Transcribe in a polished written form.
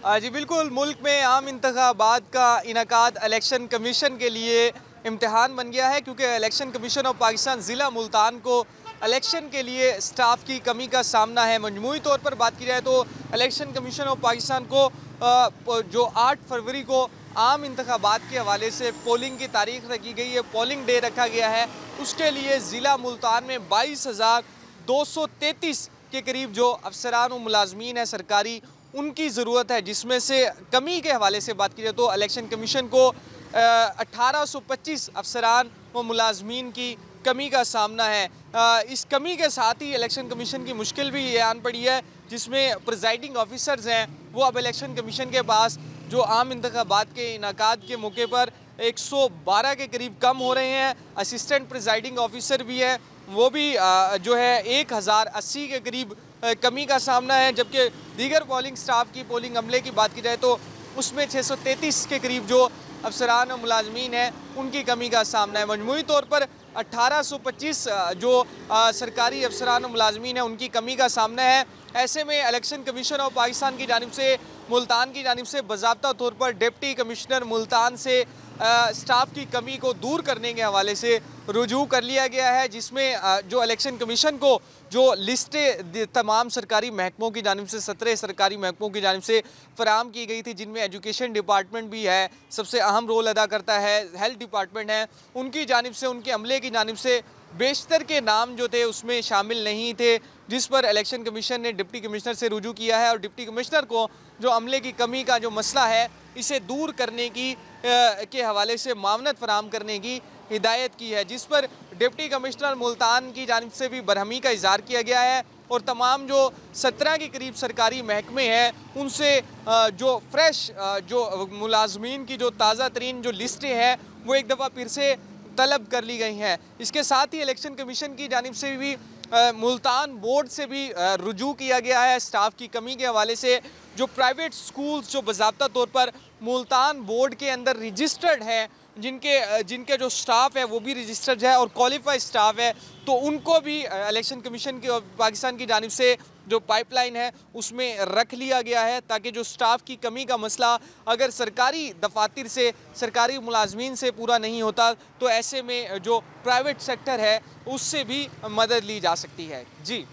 जी बिल्कुल, मुल्क में आम इंतखाबात का इनेकाद इलेक्शन कमीशन के लिए इम्तिहान बन गया है, क्योंकि इलेक्शन कमीशन ऑफ पाकिस्तान ज़िला मुल्तान को इलेक्शन के लिए स्टाफ की कमी का सामना है। मजमूई तौर पर बात की जाए तो इलेक्शन कमीशन ऑफ पाकिस्तान को जो 8 फरवरी को आम इंतखाबात के हवाले से पोलिंग की तारीख रखी गई है, पोलिंग डे रखा गया है, उसके लिए ज़िला मुल्तान में 22,233 के करीब जो अफसरान और मुलाजमीन हैं सरकारी, उनकी ज़रूरत है। जिसमें से कमी के हवाले से बात की जाए तो इलेक्शन कमीशन को 1825 अफसरान व मुलाजमीन की कमी का सामना है। इस कमी के साथ ही इलेक्शन कमीशन की मुश्किल भी ये आन पड़ी है, जिसमें प्रिजाइडिंग ऑफिसर्स हैं वो अब इलेक्शन कमीशन के पास जो आम इंतखाबात के इनेकाद के मौके पर 112 के करीब कम हो रहे हैं। असिस्टेंट प्रिजाइडिंग ऑफिसर भी है, वो भी जो है 1080 के करीब कमी का सामना है। जबकि दीगर पोलिंग स्टाफ की, पोलिंग अमले की बात की जाए तो उसमें 633 के करीब जो अफसरान और मुलाजमीन हैं उनकी कमी का सामना है। मजमूई तौर पर 1825 जो सरकारी अफसरान और मुलाजमीन हैं उनकी कमी का सामना है। ऐसे में इलेक्शन कमीशन ऑफ पाकिस्तान की जानिब से, मुल्तान की जानिब से बाज़ाब्ता तौर पर डिप्टी कमिश्नर मुल्तान से स्टाफ की कमी को दूर करने के हवाले से रुजू कर लिया गया है, जिसमें जो इलेक्शन कमीशन को जो लिस्टें तमाम सरकारी महकमों की जानिब से 17 सरकारी महकमों की जानिब से फराहम की गई थी, जिनमें एजुकेशन डिपार्टमेंट भी है, सबसे अहम रोल अदा करता है, हेल्थ डिपार्टमेंट है, उनकी जानिब से, उनके अमले की जानिब से बेशतर के नाम जो थे उसमें शामिल नहीं थे, जिस पर इलेक्शन कमीशन ने डिप्टी कमिश्नर से रुजू किया है और डिप्टी कमिश्नर को जो अमले की कमी का जो मसला है इसे दूर करने की के हवाले से मामनत फराहम करने की हिदायत की है, जिस पर डिप्टी कमिश्नर मुल्तान की जानिब से भी बरहमी का इज़हार किया गया है और तमाम जो 17 के करीब सरकारी महकमे हैं उनसे जो फ्रेश जो मुलाजमीन की जो ताज़ा तरीन जो लिस्टें हैं वो एक दफ़ा फिर से तलब कर ली गई हैं। इसके साथ ही इलेक्शन कमीशन की जानिब से भी मुल्तान बोर्ड से भी रुजू किया गया है स्टाफ की कमी के हवाले से। जो प्राइवेट स्कूल्स जो बाज़ाब्ता तौर पर मुल्तान बोर्ड के अंदर रजिस्टर्ड हैं, जिनके जो स्टाफ है वो भी रजिस्टर्ड है और क्वालिफाइड स्टाफ है, तो उनको भी इलेक्शन कमीशन की पाकिस्तान की जानिब से जो पाइपलाइन है उसमें रख लिया गया है, ताकि जो स्टाफ की कमी का मसला अगर सरकारी दफातर से, सरकारी मुलाजमीन से पूरा नहीं होता तो ऐसे में जो प्राइवेट सेक्टर है उससे भी मदद ली जा सकती है। जी।